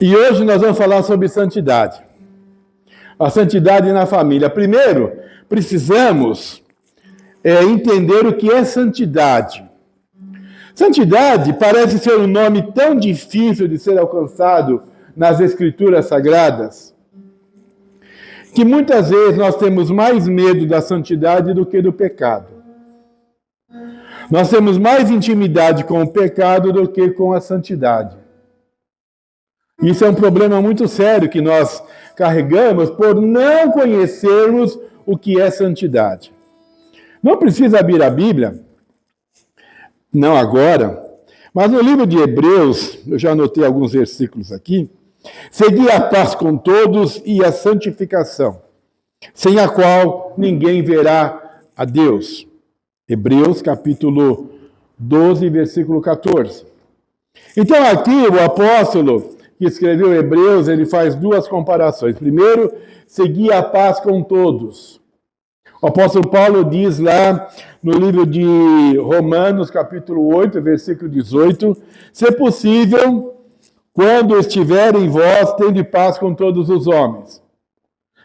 E hoje nós vamos falar sobre santidade. A santidade na família. Primeiro, precisamos entender o que é santidade. Santidade parece ser um nome tão difícil de ser alcançado nas Escrituras Sagradas, que muitas vezes nós temos mais medo da santidade do que do pecado. Nós temos mais intimidade com o pecado do que com a santidade. Isso é um problema muito sério que nós carregamos por não conhecermos o que é santidade. Não precisa abrir a Bíblia, não agora, mas no livro de Hebreus, eu já anotei alguns versículos aqui, segui a paz com todos e a santificação, sem a qual ninguém verá a Deus. Hebreus capítulo 12, versículo 14. Então aqui o apóstolo que escreveu Hebreus, ele faz duas comparações. Primeiro, seguir a paz com todos. O apóstolo Paulo diz lá no livro de Romanos, capítulo 8, versículo 18, se possível, quando estiver em vós, tende paz com todos os homens.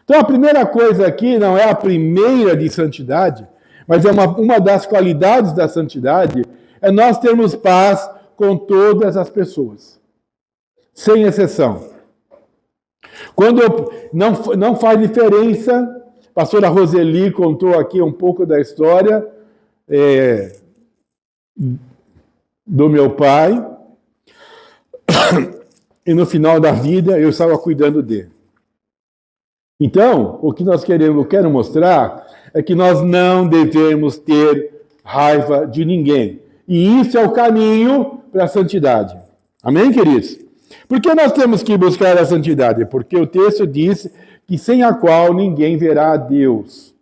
Então a primeira coisa aqui não é a primeira de santidade, mas é uma das qualidades da santidade, é nós termos paz com todas as pessoas. Sem exceção. Quando não faz diferença, a pastora Roseli contou aqui um pouco da história do meu pai, e no final da vida eu estava cuidando dele. Então, o que eu quero mostrar é que nós não devemos ter raiva de ninguém. E isso é o caminho para a santidade. Amém, queridos? Por que nós temos que buscar a santidade? Porque o texto diz que sem a qual ninguém verá a Deus.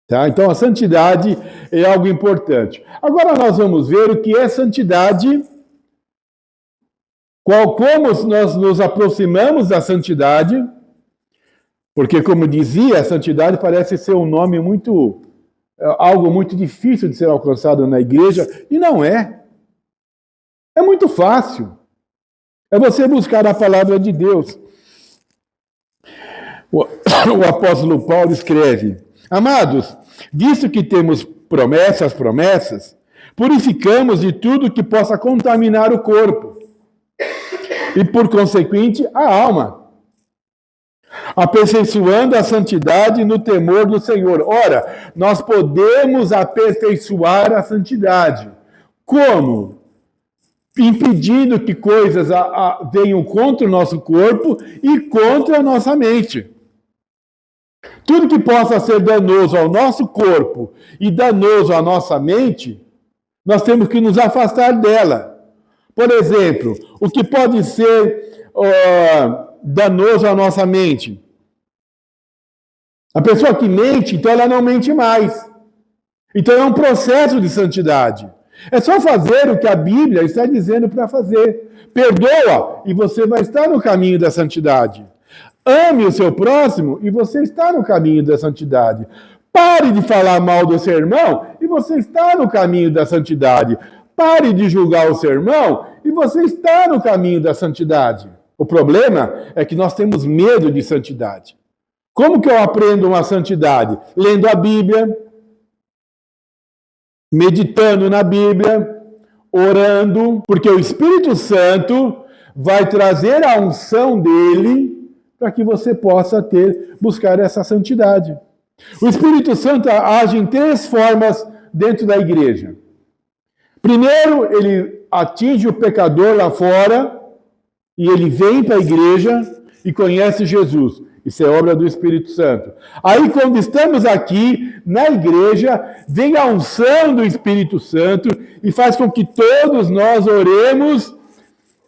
Tá? Então a santidade é algo importante. Agora nós vamos ver o que é santidade, como nós nos aproximamos da santidade, porque como dizia, a santidade parece ser um nome algo muito difícil de ser alcançado na igreja, e não é. É muito fácil. É você buscar a palavra de Deus. O apóstolo Paulo escreve: amados, visto que temos promessas, purificamos de tudo que possa contaminar o corpo e, por consequente, a alma, aperfeiçoando a santidade no temor do Senhor. Ora, nós podemos aperfeiçoar a santidade. Como? Impedindo que coisas venham contra o nosso corpo e contra a nossa mente. Tudo que possa ser danoso ao nosso corpo e danoso à nossa mente, nós temos que nos afastar dela. Por exemplo, o que pode ser danoso à nossa mente? A pessoa que mente, então ela não mente mais. Então é um processo de santidade. É só fazer o que a Bíblia está dizendo para fazer. Perdoa e você vai estar no caminho da santidade. Ame o seu próximo e você está no caminho da santidade. Pare de falar mal do seu irmão e você está no caminho da santidade. Pare de julgar o seu irmão e você está no caminho da santidade. O problema é que nós temos medo de santidade. Como que eu aprendo uma santidade? Lendo a Bíblia, meditando na Bíblia, orando, porque o Espírito Santo vai trazer a unção dele para que você possa buscar essa santidade. O Espírito Santo age em 3 formas dentro da igreja. Primeiro, ele atinge o pecador lá fora e ele vem para a igreja e conhece Jesus. Isso é obra do Espírito Santo. Aí, quando estamos aqui na igreja, vem a unção do Espírito Santo e faz com que todos nós oremos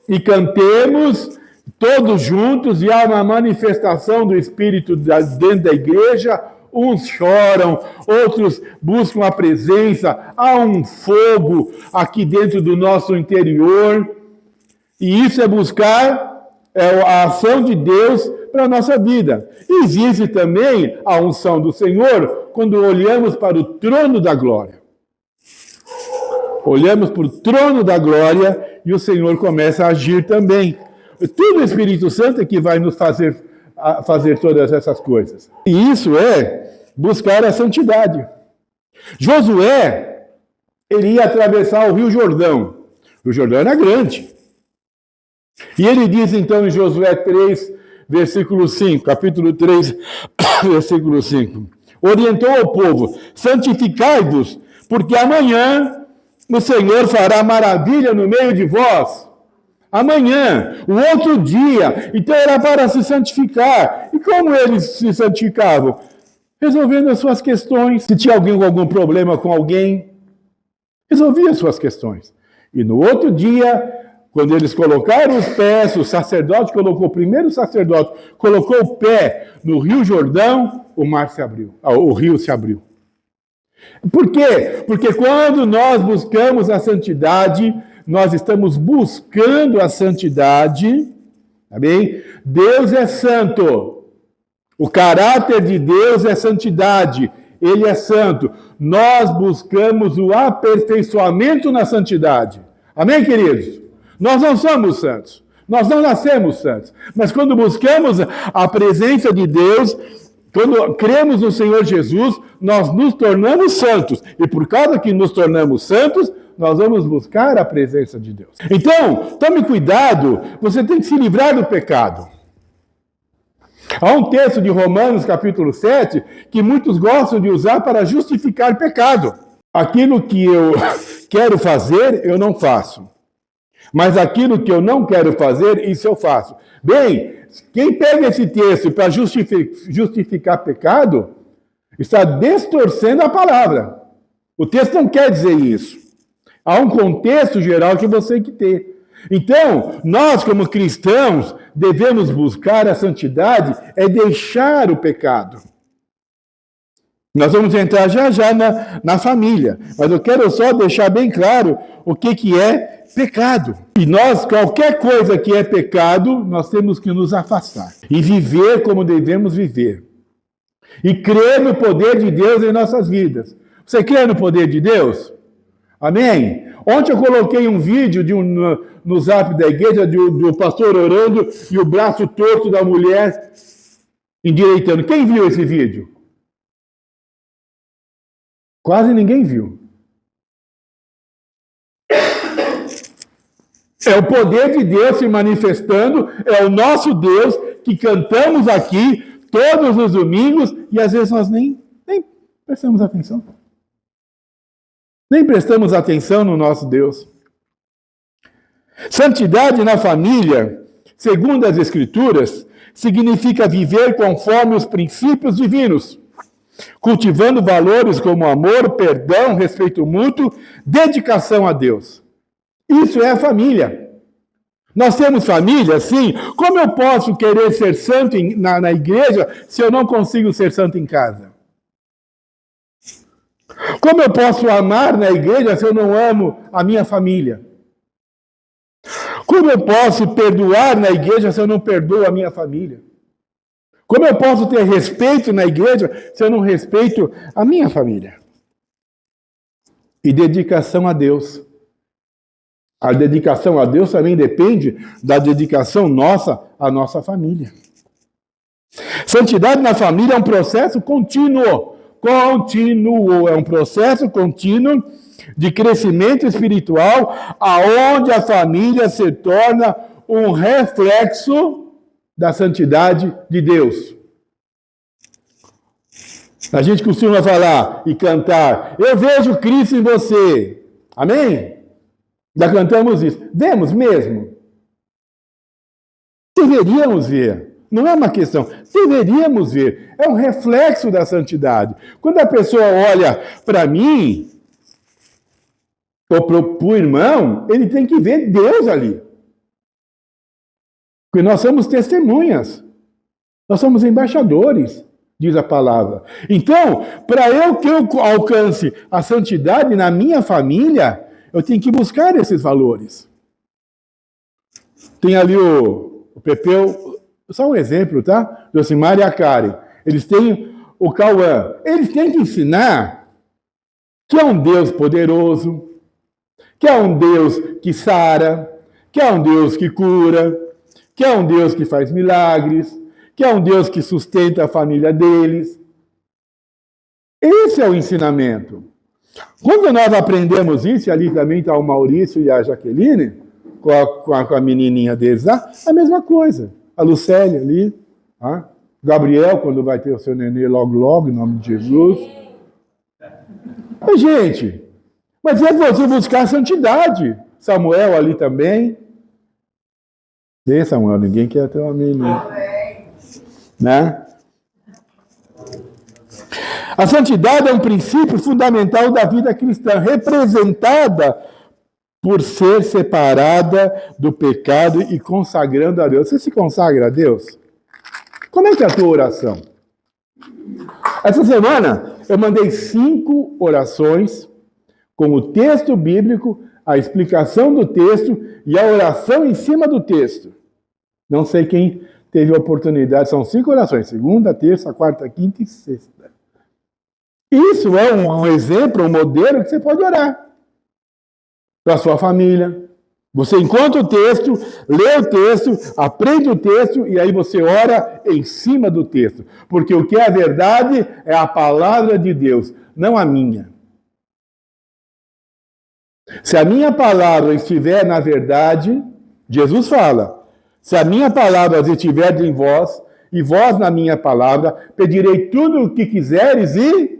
e cantemos, todos juntos, e há uma manifestação do Espírito dentro da igreja. Uns choram, outros buscam a presença, há um fogo aqui dentro do nosso interior. E isso é buscar a ação de Deus para a nossa vida. E existe também a unção do Senhor quando olhamos para o trono da glória. Olhamos para o trono da glória e o Senhor começa a agir também. Tudo o Espírito Santo é que vai nos fazer todas essas coisas. E isso é buscar a santidade. Josué, ele ia atravessar o Rio Jordão. O Jordão era grande. E ele diz então em Josué 3, versículo 5, capítulo 3, versículo 5. Orientou ao povo: santificai-vos, porque amanhã o Senhor fará maravilha no meio de vós. Amanhã, o outro dia. Então era para se santificar. E como eles se santificavam? Resolvendo as suas questões. Se tinha alguém com algum problema com alguém, resolvia as suas questões. E no outro dia, quando eles colocaram os pés, o sacerdote colocou, o primeiro sacerdote colocou o pé no Rio Jordão, o mar se abriu, o rio se abriu. Por quê? Porque quando nós buscamos a santidade, nós estamos buscando a santidade, tá bem? Deus é santo. O caráter de Deus é santidade. Ele é santo. Nós buscamos o aperfeiçoamento na santidade. Amém, queridos? Nós não somos santos. Nós não nascemos santos. Mas quando buscamos a presença de Deus, quando cremos no Senhor Jesus, nós nos tornamos santos. E por causa que nos tornamos santos, nós vamos buscar a presença de Deus. Então, tome cuidado, você tem que se livrar do pecado. Há um texto de Romanos, capítulo 7, que muitos gostam de usar para justificar pecado. Aquilo que eu quero fazer, eu não faço. Mas aquilo que eu não quero fazer, isso eu faço. Bem, quem pega esse texto para justificar pecado, está distorcendo a palavra. O texto não quer dizer isso. Há um contexto geral que você tem que ter. Então, nós como cristãos, devemos buscar a santidade, é deixar o pecado. Nós vamos entrar já na família, mas eu quero só deixar bem claro o que é pecado. E nós, qualquer coisa que é pecado, nós temos que nos afastar e viver como devemos viver. E crer no poder de Deus em nossas vidas. Você crê no poder de Deus? Amém? Ontem eu coloquei um vídeo no zap da igreja do pastor orando e o braço torto da mulher endireitando. Quem viu esse vídeo? Quase ninguém viu. É o poder de Deus se manifestando, é o nosso Deus que cantamos aqui todos os domingos e às vezes nós nem prestamos atenção. Nem prestamos atenção no nosso Deus. Santidade na família, segundo as Escrituras, significa viver conforme os princípios divinos, cultivando valores como amor, perdão, respeito mútuo, dedicação a Deus. Isso é a família. Nós temos família, sim. Como eu posso querer ser santo na igreja se eu não consigo ser santo em casa? Como eu posso amar na igreja se eu não amo a minha família? Como eu posso perdoar na igreja se eu não perdoo a minha família? Como eu posso ter respeito na igreja se eu não respeito a minha família? E dedicação a Deus. A dedicação a Deus também depende da dedicação nossa à nossa família. Santidade na família é um processo contínuo. É um processo contínuo de crescimento espiritual, aonde a família se torna um reflexo da santidade de Deus. A gente costuma falar e cantar: eu vejo Cristo em você. Amém? Já cantamos isso. Vemos mesmo? Deveríamos ver. Não é uma questão. Deveríamos ver. É um reflexo da santidade. Quando a pessoa olha para mim, ou para o irmão, ele tem que ver Deus ali. Porque nós somos testemunhas. Nós somos embaixadores, diz a palavra. Então, para que eu alcance a santidade na minha família, eu tenho que buscar esses valores. Tem ali o Pepeu, só um exemplo, tá? Josimar e a Karen. Eles têm o Cauã. Eles têm que ensinar que é um Deus poderoso, que é um Deus que sara, que é um Deus que cura, que é um Deus que faz milagres, que é um Deus que sustenta a família deles. Esse é o ensinamento. Quando nós aprendemos isso, e ali também está o Maurício e a Jaqueline, com a menininha deles lá, a mesma coisa. A Lucélia ali, tá? Gabriel, quando vai ter o seu nenê logo, logo, em nome de Jesus. Mas, gente, mas é você buscar a santidade. Samuel ali também. E Samuel, ninguém quer ter uma menina. Né? A santidade é um princípio fundamental da vida cristã, representada por ser separada do pecado e consagrando a Deus. Você se consagra a Deus? Como é que é a tua oração? Essa semana eu mandei 5 orações com o texto bíblico, a explicação do texto e a oração em cima do texto. Não sei quem teve a oportunidade, são 5 orações, segunda, terça, quarta, quinta e sexta. Isso é um exemplo, um modelo que você pode orar para a sua família. Você encontra o texto, lê o texto, aprende o texto e aí você ora em cima do texto. Porque o que é a verdade é a palavra de Deus, não a minha. Se a minha palavra estiver na verdade, Jesus fala, se a minha palavra estiver em vós, e vós na minha palavra, pedirei tudo o que quiseres e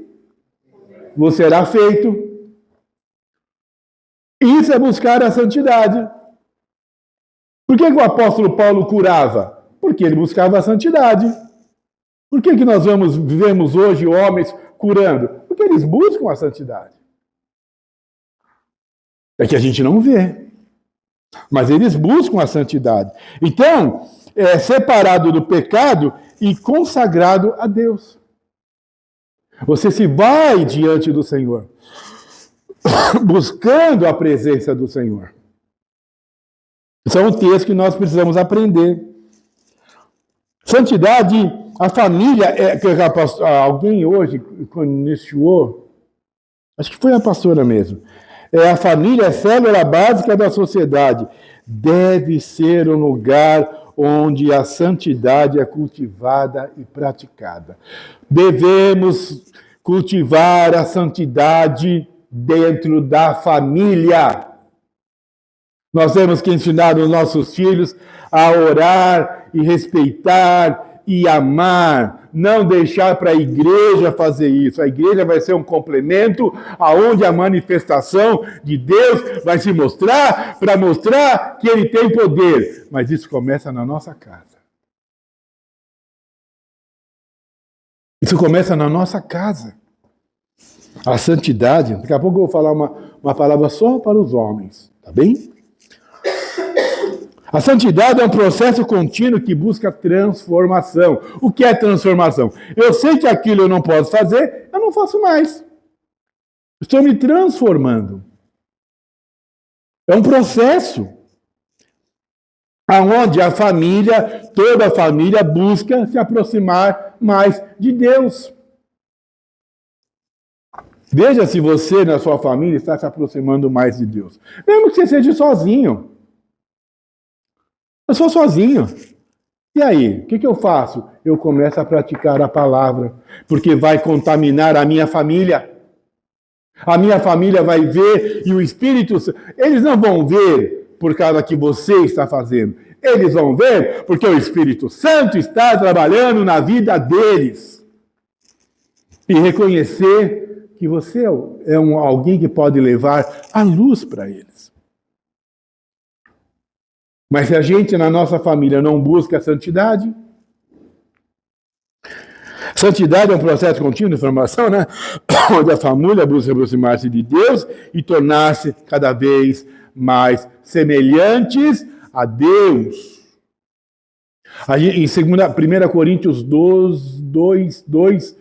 vos será feito. Isso é buscar a santidade. Por que o apóstolo Paulo curava? Porque ele buscava a santidade. Por que nós vemos hoje homens curando? Porque eles buscam a santidade. É que a gente não vê. Mas eles buscam a santidade. Então, é separado do pecado e consagrado a Deus. Você se vai diante do Senhor, buscando a presença do Senhor. Isso é um texto que nós precisamos aprender. Santidade, a família, alguém hoje iniciou, acho que foi a pastora mesmo, a família é a célula básica da sociedade. Deve ser um lugar onde a santidade é cultivada e praticada. Devemos cultivar a santidade dentro da família. Nós temos que ensinar os nossos filhos a orar e respeitar e amar. Não deixar para a igreja fazer isso. A igreja vai ser um complemento aonde a manifestação de Deus vai se mostrar para mostrar que Ele tem poder. Mas isso começa na nossa casa. Isso começa na nossa casa. A santidade, daqui a pouco eu vou falar uma palavra só para os homens, tá bem? A santidade é um processo contínuo que busca transformação. O que é transformação? Eu sei que aquilo eu não posso fazer, eu não faço mais. Estou me transformando. É um processo onde a família, toda a família, busca se aproximar mais de Deus. Veja se você, na sua família, está se aproximando mais de Deus. Mesmo que você seja sozinho. Eu sou sozinho. E aí, o que eu faço? Eu começo a praticar a palavra, porque vai contaminar a minha família. A minha família vai ver e o Espírito Santo... Eles não vão ver por causa que você está fazendo. Eles vão ver porque o Espírito Santo está trabalhando na vida deles. E reconhecer que você é alguém que pode levar a luz para eles. Mas se a gente, na nossa família, não busca a santidade... Santidade é um processo contínuo de formação, né? Onde a família busca aproximar-se de Deus e tornar-se cada vez mais semelhantes a Deus. Em 1 Coríntios 2:16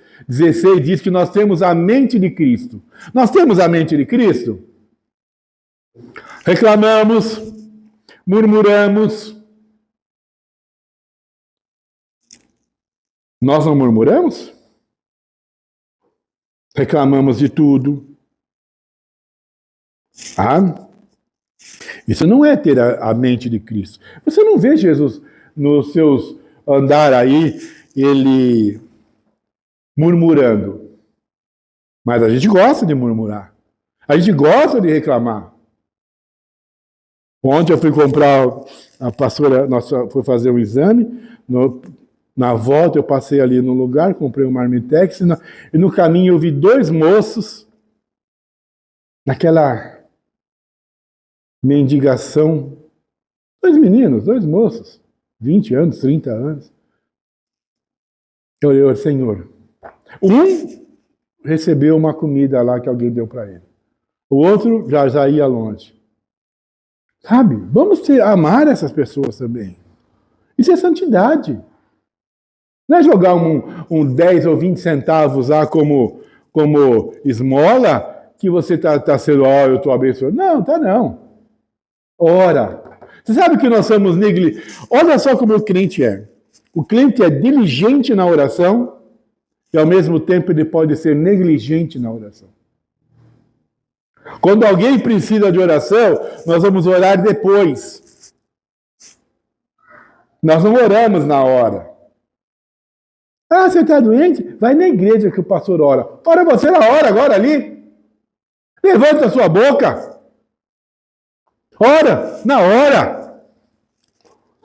diz que nós temos a mente de Cristo. Nós temos a mente de Cristo? Reclamamos, murmuramos. Nós não murmuramos? Reclamamos de tudo. Isso não é ter a mente de Cristo. Você não vê Jesus nos seus andar aí, ele murmurando. Mas a gente gosta de murmurar. A gente gosta de reclamar. Ontem eu fui comprar, a pastora nossa foi fazer um exame, na volta eu passei ali no lugar, comprei um marmitex, e no caminho eu vi 2 moços, naquela mendigação, 2 meninos, 2 moços, 20 anos, 30 anos. Eu olhei, Senhor, um recebeu uma comida lá que alguém deu para ele. O outro já ia longe. Sabe? Vamos amar essas pessoas também. Isso é santidade. Não é jogar um 10 ou 20 centavos lá como esmola que você está sendo, eu estou abençoado. Não, não. Ora. Você sabe que nós somos negligentes? Olha só como o crente é. O crente é diligente na oração e ao mesmo tempo ele pode ser negligente na oração. Quando alguém precisa de oração, nós vamos orar depois. Nós não oramos na hora. Você está doente? Vai na igreja que o pastor ora. Ora você na hora, agora ali. Levanta a sua boca. Ora, na hora.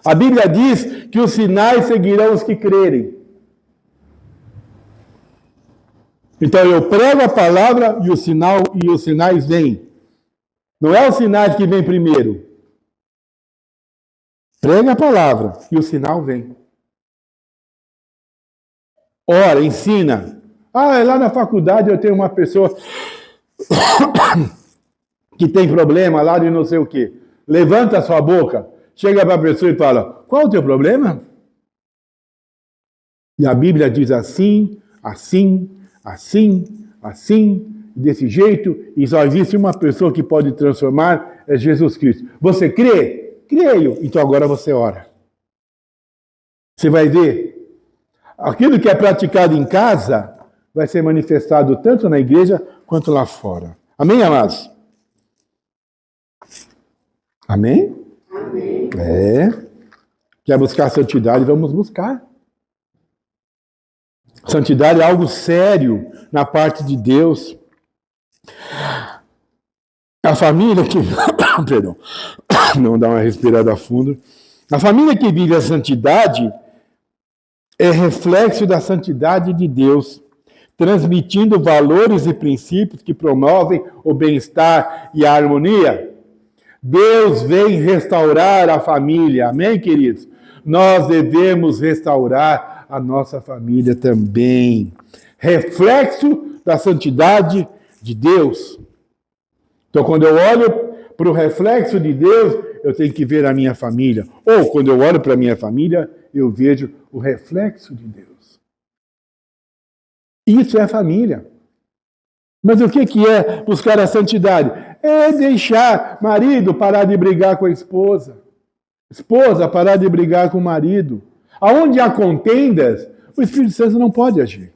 A Bíblia diz que os sinais seguirão os que crerem. Então eu prego a palavra e os sinais vêm. Não é os sinais que vêm primeiro. Prega a palavra e o sinal vem. Ora, ensina. Lá na faculdade eu tenho uma pessoa que tem problema lá de não sei o quê. Levanta a sua boca, chega para a pessoa e fala, qual o teu problema? E a Bíblia diz assim, assim, assim, assim, desse jeito, e só existe uma pessoa que pode transformar, é Jesus Cristo. Você crê? Creio. Então agora você ora. Você vai ver. Aquilo que é praticado em casa vai ser manifestado tanto na igreja quanto lá fora. Amém, amados? Amém? Amém. Quer buscar santidade? Vamos buscar. Santidade é algo sério na parte de Deus. A família que... Perdão. Não dá uma respirada fundo. A família que vive a santidade é reflexo da santidade de Deus, transmitindo valores e princípios que promovem o bem-estar e a harmonia. Deus vem restaurar a família, amém, queridos? Nós devemos restaurar a nossa família também. Reflexo da santidade de Deus. Então, quando eu olho para o reflexo de Deus, eu tenho que ver a minha família. Ou, quando eu olho para a minha família, eu vejo o reflexo de Deus. Isso é família. Mas o que é buscar a santidade? É deixar marido parar de brigar com a esposa. Esposa parar de brigar com o marido. Aonde há contendas, o Espírito Santo não pode agir.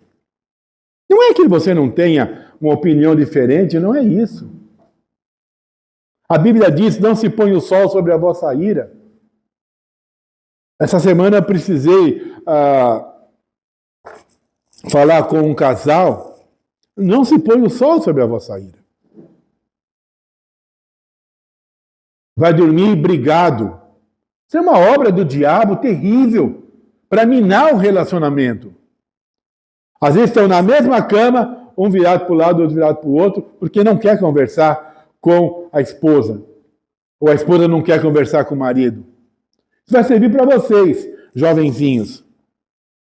Não é que você não tenha uma opinião diferente, não é isso. A Bíblia diz, não se põe o sol sobre a vossa ira. Essa semana eu precisei falar com um casal. Não se põe o sol sobre a vossa ira. Vai dormir brigado. Isso é uma obra do diabo terrível para minar o relacionamento. Às vezes estão na mesma cama, um virado para o lado, outro virado para o outro, porque não quer conversar com a esposa. Ou a esposa não quer conversar com o marido. Isso vai servir para vocês, jovenzinhos.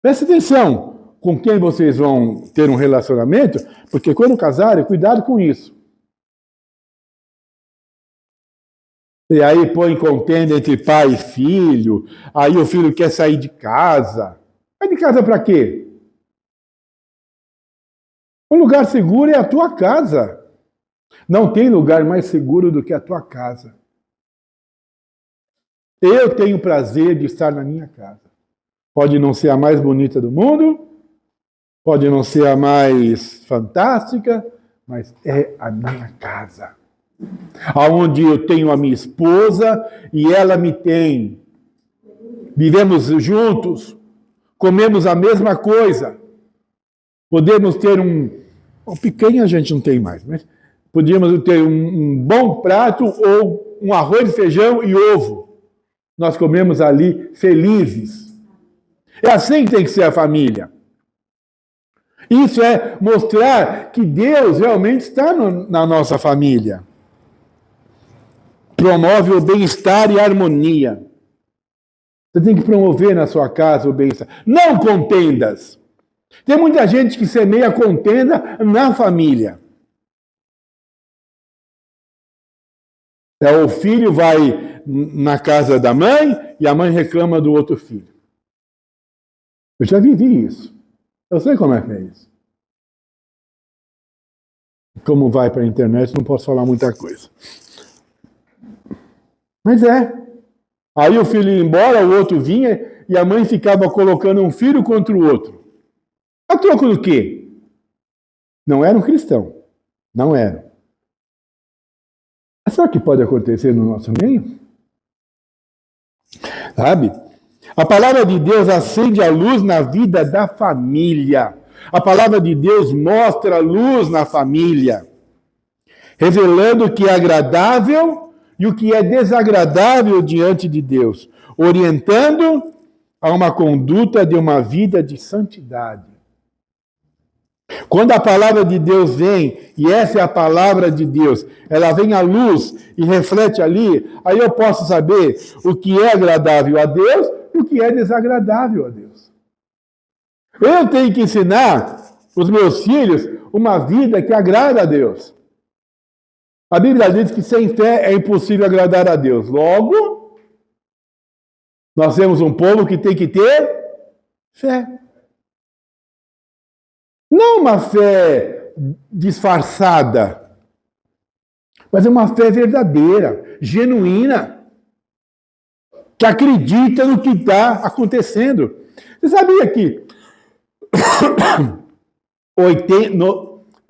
Presta atenção com quem vocês vão ter um relacionamento, porque quando casarem, cuidado com isso. E aí põe contenda entre pai e filho, aí o filho quer sair de casa. Vai de casa para quê? Um lugar seguro é a tua casa. Não tem lugar mais seguro do que a tua casa. Eu tenho prazer de estar na minha casa. Pode não ser a mais bonita do mundo, pode não ser a mais fantástica, mas é a minha casa. Onde eu tenho a minha esposa e ela me tem. vivemos juntos, comemos a mesma coisa, podemos ter um picanha a gente não tem mais, mas podíamos ter um bom prato ou um arroz, feijão e ovo. Nós comemos ali felizes. É assim que tem que ser a família. Isso é mostrar que Deus realmente está na nossa família. Promove o bem-estar e a harmonia. Você tem que promover na sua casa o bem-estar. Não contendas. Tem muita gente que semeia contenda na família. O filho vai na casa da mãe e a mãe reclama do outro filho. Eu já vivi isso. Eu sei como é que é isso. Como vai para a internet, não posso falar muita coisa. Mas é. Aí o filho ia embora, o outro vinha e a mãe ficava colocando um filho contra o outro. A troco do quê? Não era um cristão. Não era. Sabe o que pode acontecer no nosso meio? Sabe? A palavra de Deus acende a luz na vida da família. A palavra de Deus mostra a luz na família, revelando o que é agradável e o que é desagradável diante de Deus, orientando a uma conduta de uma vida de santidade. Quando a palavra de Deus vem, e essa é a palavra de Deus, ela vem à luz e reflete ali, aí eu posso saber o que é agradável a Deus e o que é desagradável a Deus. Eu tenho que ensinar os meus filhos uma vida que agrada a Deus. A Bíblia diz que sem fé é impossível agradar a Deus. Logo, nós temos um povo que tem que ter fé. Não uma fé disfarçada, mas é uma fé verdadeira, genuína, que acredita no que está acontecendo. Você sabia que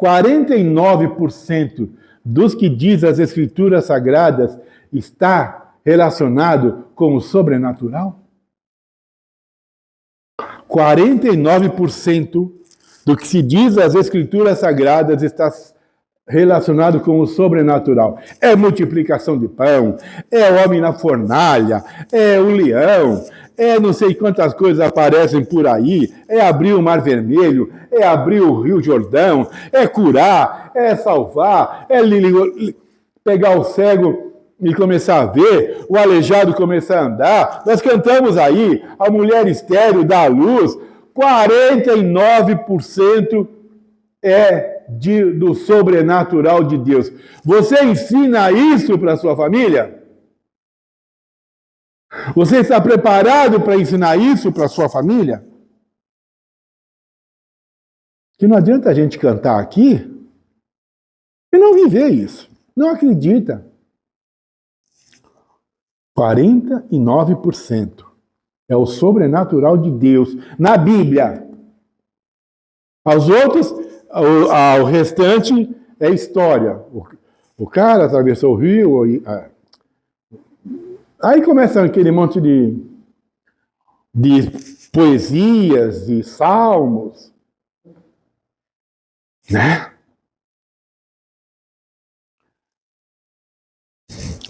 49% dos que diz as Escrituras Sagradas está relacionado com o sobrenatural? 49% do que se diz as Escrituras Sagradas está relacionado com o sobrenatural. É multiplicação de pão, é o homem na fornalha, é o leão, é não sei quantas coisas aparecem por aí, é abrir o Mar Vermelho, é abrir o Rio Jordão, é curar, é salvar, é pegar o cego e começar a ver, o aleijado começar a andar. Nós cantamos aí, a mulher estéril dá à luz, 49% do sobrenatural de Deus. Você ensina isso para a sua família? Você está preparado para ensinar isso para a sua família? Que não adianta a gente cantar aqui e não viver isso. Não acredita. 49% é o sobrenatural de Deus na Bíblia. Aos outros, o restante é história. O cara atravessou o rio. Aí começa aquele monte de poesias, de salmos, né?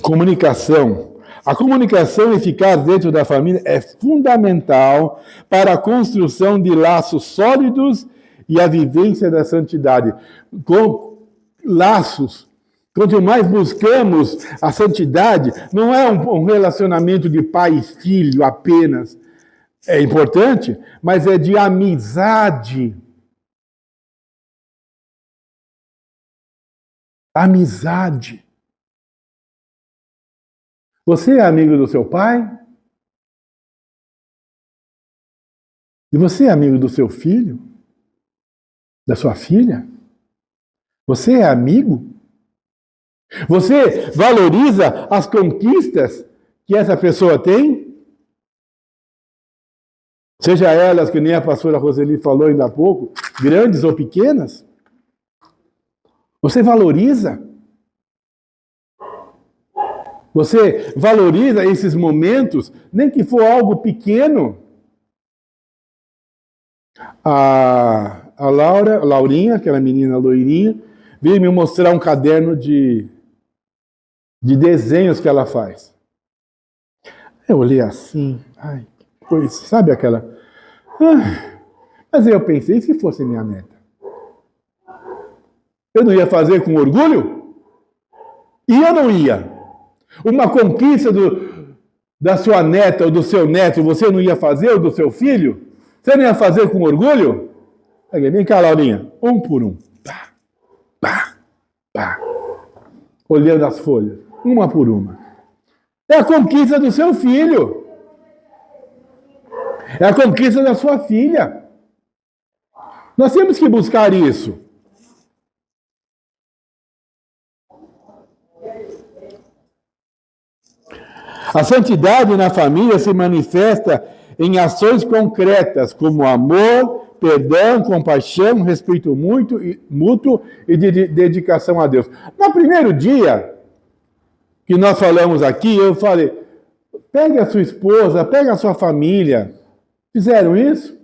Comunicação. A comunicação eficaz dentro da família é fundamental para a construção de laços sólidos e a vivência da santidade. Com laços, quanto mais buscamos a santidade, não é um relacionamento de pai e filho apenas. É importante, mas é de amizade. Amizade. Você é amigo do seu pai? E você é amigo do seu filho? Da sua filha? Você é amigo? Você valoriza as conquistas que essa pessoa tem? Seja elas, que nem a pastora Roseli falou ainda há pouco, grandes ou pequenas? Você valoriza? Você valoriza esses momentos, nem que for algo pequeno. A Laurinha, aquela menina loirinha, veio me mostrar um caderno de desenhos que ela faz. Eu olhei assim, ai, que coisa, sabe aquela... Mas eu pensei, e se fosse minha neta? Eu não ia fazer com orgulho? Ia ou não ia? Uma conquista da sua neta ou do seu neto, você não ia fazer, ou do seu filho? Você não ia fazer com orgulho? Vem cá, Laurinha, um por um. Pá, pá, pá. Olhando as folhas, uma por uma. É a conquista do seu filho. É a conquista da sua filha. Nós temos que buscar isso. A santidade na família se manifesta em ações concretas, como amor, perdão, compaixão, respeito mútuo e dedicação a Deus. No primeiro dia que nós falamos aqui, eu falei, pegue a sua esposa, pegue a sua família. Fizeram isso?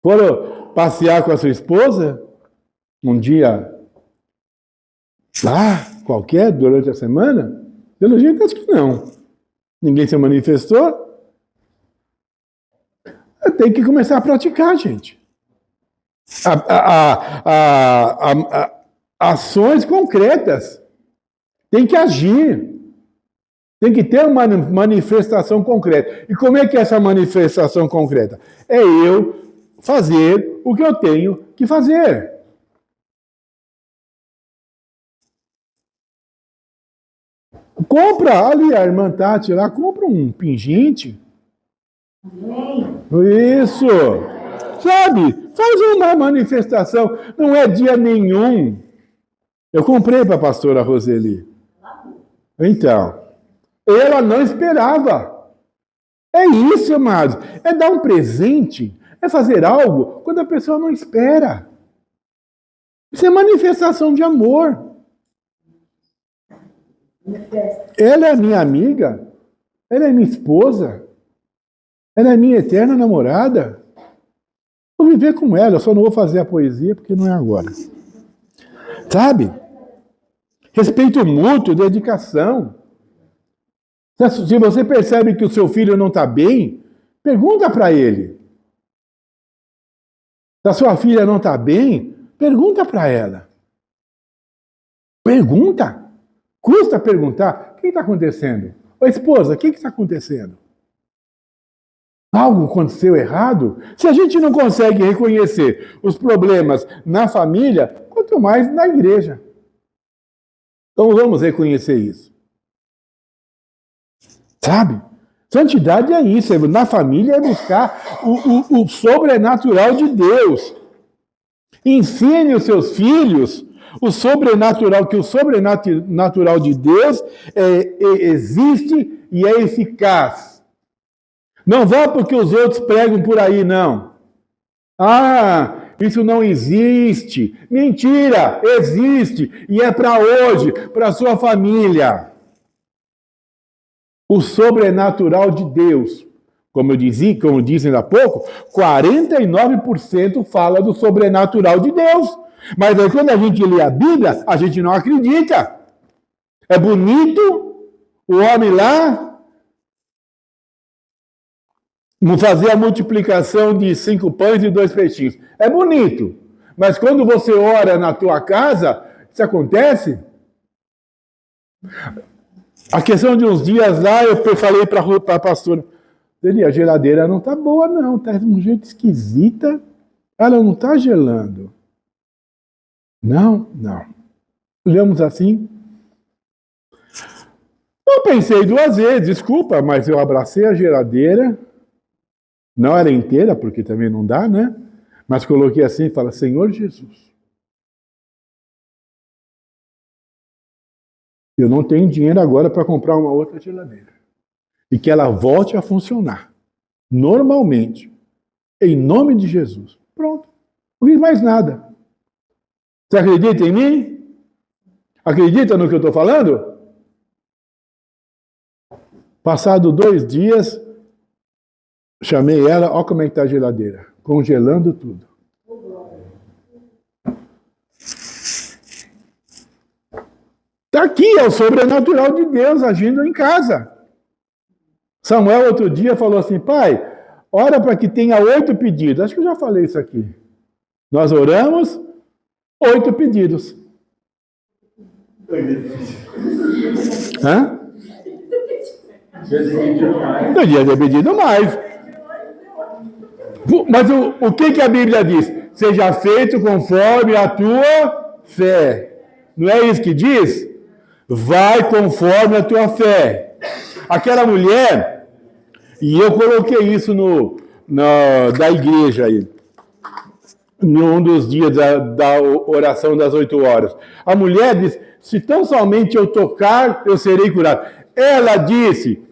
Foram passear com a sua esposa? Um dia lá, qualquer, durante a semana? Pelo jeito, acho que não. Ninguém se manifestou. Tem que começar a praticar, gente. Ações concretas. Tem que agir. Tem que ter uma manifestação concreta. E como é que é essa manifestação concreta? É eu fazer o que eu tenho que fazer. Compra ali, a irmã Tati lá, compra um pingente. Isso! Sabe? Faz uma manifestação. Não é dia nenhum. Eu comprei para a pastora Roseli. Então, ela não esperava. É isso, amados. É dar um presente. É fazer algo quando a pessoa não espera. Isso é manifestação de amor. Ela é minha amiga. Ela é minha esposa. Ela é minha eterna namorada. Vou viver com ela. Eu só não vou fazer a poesia porque não é agora. Sabe? Respeito mútuo, dedicação. Se você percebe que o seu filho não está bem, pergunta para ele. Se a sua filha não está bem, pergunta para ela. Pergunta. Custa perguntar. O que está acontecendo? Ô esposa, o que está acontecendo? Algo aconteceu errado? Se a gente não consegue reconhecer os problemas na família, quanto mais na igreja. Então vamos reconhecer isso. Sabe? Santidade é isso. Na família é buscar o sobrenatural de Deus. Ensine os seus filhos o sobrenatural, que o sobrenatural de Deus existe e é eficaz. Não vá porque os outros pregam por aí, não. Ah, isso não existe. Mentira, existe. E é para hoje, para a sua família. O sobrenatural de Deus. Como dizem há pouco, 49% fala do sobrenatural de Deus. Mas aí, quando a gente lê a Bíblia, a gente não acredita. É bonito o homem lá fazer a multiplicação de 5 pães e 2 peixinhos. É bonito. Mas quando você ora na tua casa, isso acontece? A questão de uns dias lá, eu falei para a pastora, a geladeira não está boa não, está de um jeito esquisita, ela não está gelando. Não. Olhamos assim. Eu pensei 2 vezes, desculpa, mas eu abracei a geladeira, não era inteira, porque também não dá, né? Mas coloquei assim e falei, Senhor Jesus, eu não tenho dinheiro agora para comprar uma outra geladeira. E que ela volte a funcionar normalmente, em nome de Jesus. Pronto. Não vi mais nada. Você acredita em mim? Acredita no que eu estou falando? Passado 2 dias, chamei ela, olha como é que está a geladeira, congelando tudo. Está aqui, é o sobrenatural de Deus agindo em casa. Samuel, outro dia, falou assim, pai, ora para que tenha 8 pedidos. Acho que eu já falei isso aqui. Nós oramos, 8 pedidos. Hã? Podia ter pedido mais. Mas o que a Bíblia diz? Seja feito conforme a tua fé. Não é isso que diz? Vai conforme a tua fé. Aquela mulher, e eu coloquei isso da igreja aí, num dos dias da oração das 8 horas. A mulher diz, se tão somente eu tocar, eu serei curado. Ela disse,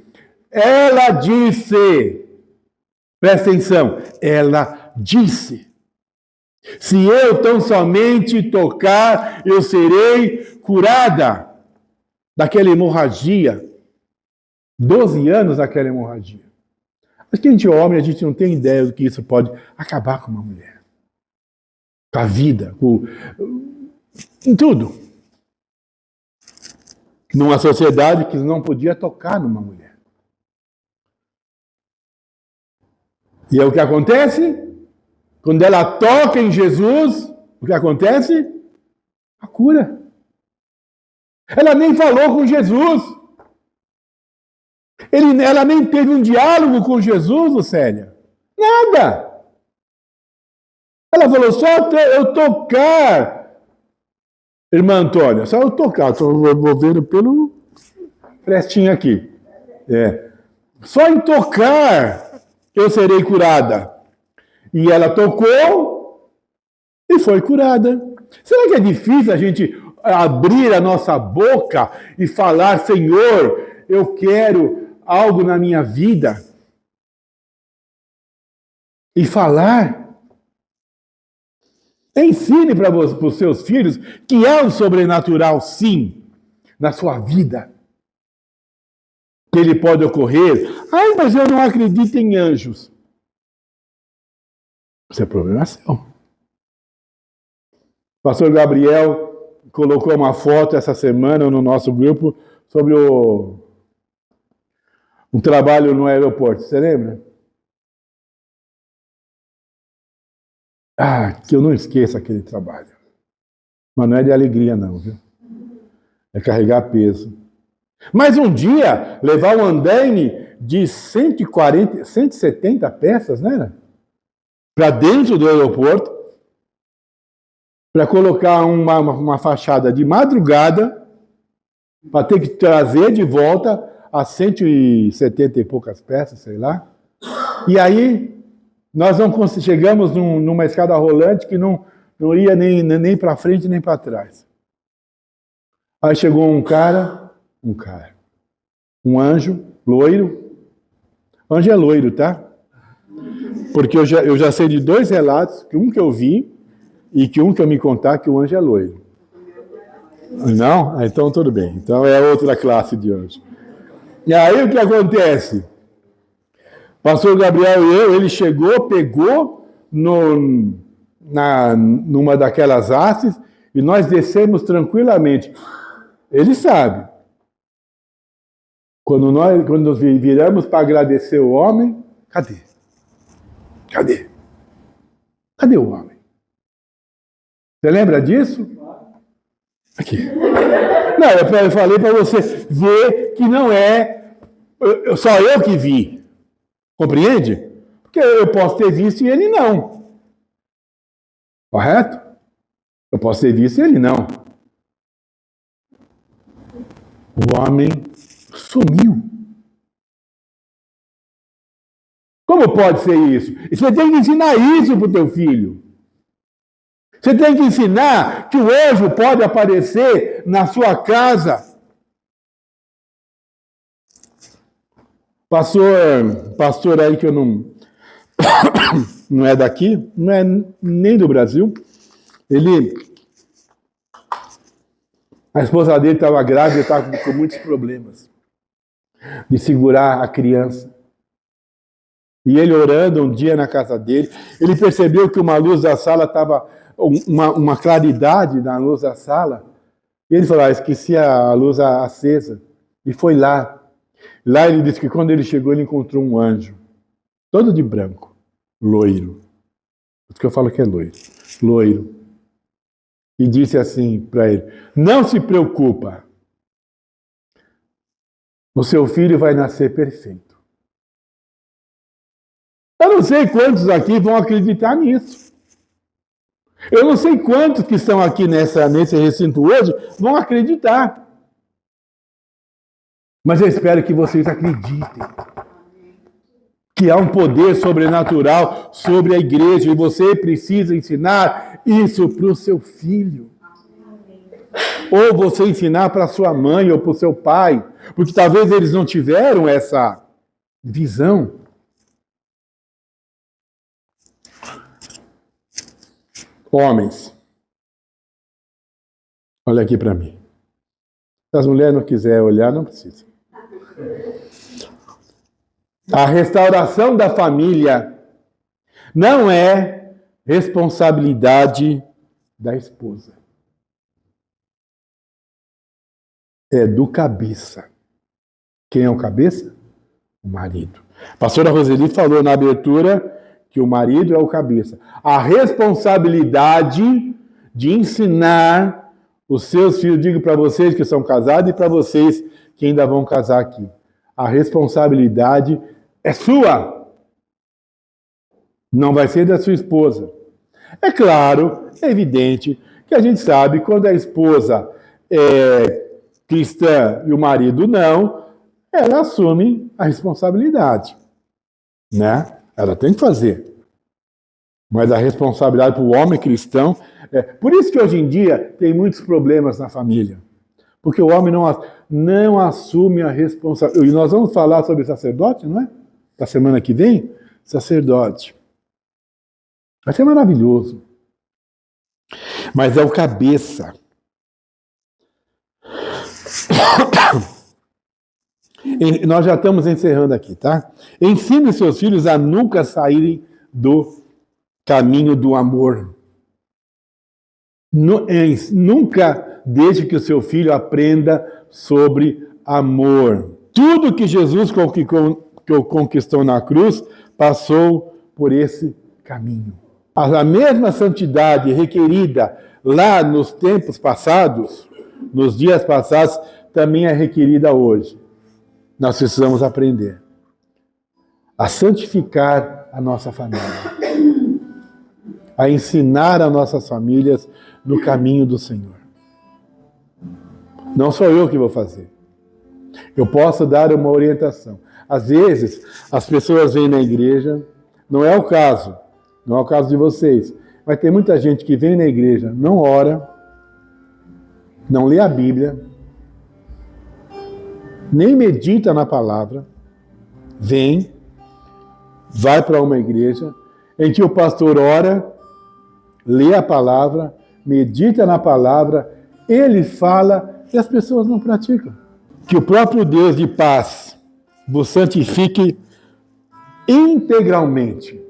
presta atenção, ela disse, se eu tão somente tocar, eu serei curada daquela hemorragia. 12 anos daquela hemorragia. Mas que a gente é homem, a gente não tem ideia do que isso pode acabar com uma mulher. Com a vida, em tudo. Numa sociedade que não podia tocar numa mulher. E é o que acontece? Quando ela toca em Jesus, o que acontece? A cura. Ela nem falou com Jesus. Ela nem teve um diálogo com Jesus, Lucélia. Nada. Ela falou, só eu tocar. Irmã Antônia, só eu tocar. Estou vendo pelo frestinho aqui. Só em tocar eu serei curada. E ela tocou e foi curada. Será que é difícil a gente abrir a nossa boca e falar, Senhor, eu quero algo na minha vida? E falar. Ensine para os seus filhos que é um sobrenatural, sim, na sua vida. Que ele pode ocorrer. Ai, mas eu não acredito em anjos. Isso é problema seu. O pastor Gabriel colocou uma foto essa semana no nosso grupo sobre um trabalho no aeroporto. Você lembra? Que eu não esqueça aquele trabalho. Mas não é de alegria não, viu? É carregar peso. Mas um dia, levar um andaime de 140, 170 peças, né? Para dentro do aeroporto, para colocar uma fachada de madrugada, para ter que trazer de volta as 170 e poucas peças, sei lá. E aí, nós não chegamos numa escada rolante que não ia nem para frente nem para trás. Aí chegou um anjo, loiro. Anjo é loiro, tá? Porque eu já sei de 2 relatos, um que eu vi e que eu me contar que o anjo é loiro. Não? Então tudo bem. Então é outra classe de anjo. E aí o que acontece? Pastor Gabriel ele chegou, pegou numa daquelas hastes e nós descemos tranquilamente. Ele sabe. Quando nós viramos para agradecer o homem, cadê? Cadê o homem? Você lembra disso? Aqui. Não, eu falei para você ver que não é só eu que vi. Compreende? Porque eu posso ter visto e ele não. Correto? Eu posso ter visto e ele não. O homem sumiu. Como pode ser isso? Você tem que ensinar isso para o teu filho. Você tem que ensinar que o anjo pode aparecer na sua casa. Pastor aí que eu não é daqui, não é nem do Brasil. A esposa dele estava grávida e estava com muitos problemas. de segurar a criança. E ele orando um dia na casa dele, ele percebeu que uma luz da sala estava, uma claridade na luz da sala. E ele falou, esqueci a luz acesa. E foi lá. Lá ele disse que quando ele chegou, ele encontrou um anjo, todo de branco, loiro. Por isso que eu falo que é loiro. Loiro. E disse assim para ele, não se preocupa, o seu filho vai nascer perfeito. Eu não sei quantos aqui vão acreditar nisso. Eu não sei quantos que estão aqui nesse recinto hoje vão acreditar. Mas eu espero que vocês acreditem que há um poder sobrenatural sobre a igreja e você precisa ensinar isso para o seu filho. Ou você ensinar para sua mãe ou para o seu pai, porque talvez eles não tiveram essa visão. Homens, olha aqui para mim. Se as mulheres não quiserem olhar, não precisa. A restauração da família não é responsabilidade da esposa. É do cabeça. Quem é o cabeça? O marido. A pastora Roseli falou na abertura que o marido é o cabeça. A responsabilidade de ensinar os seus filhos, digo para vocês que são casados e para vocês que ainda vão casar aqui. A responsabilidade é sua. Não vai ser da sua esposa. É claro, é evidente que a gente sabe quando a esposa é cristã e o marido não, ela assume a responsabilidade, né? Ela tem que fazer. Mas a responsabilidade para o homem cristão é... Por isso que hoje em dia tem muitos problemas na família. Porque o homem não assume a responsabilidade. E nós vamos falar sobre sacerdote, não é? Da semana que vem? Sacerdote. Vai ser maravilhoso. Mas é o cabeça. E nós já estamos encerrando aqui, tá? Ensine seus filhos a nunca saírem do caminho do amor. Nunca deixe que o seu filho aprenda sobre amor. Tudo que Jesus conquistou na cruz passou por esse caminho. A mesma santidade requerida lá nos tempos passados, nos dias passados, também é requerida hoje. Nós precisamos aprender a santificar a nossa família, a ensinar as nossas famílias no caminho do Senhor. Não sou eu que vou fazer. Eu posso dar uma orientação. Às vezes, as pessoas vêm na igreja, não é o caso de vocês, mas tem muita gente que vem na igreja, não ora, não lê a Bíblia, nem medita na palavra, vai para uma igreja em que o pastor ora, lê a palavra, medita na palavra, ele fala e as pessoas não praticam. Que o próprio Deus de paz vos santifique integralmente.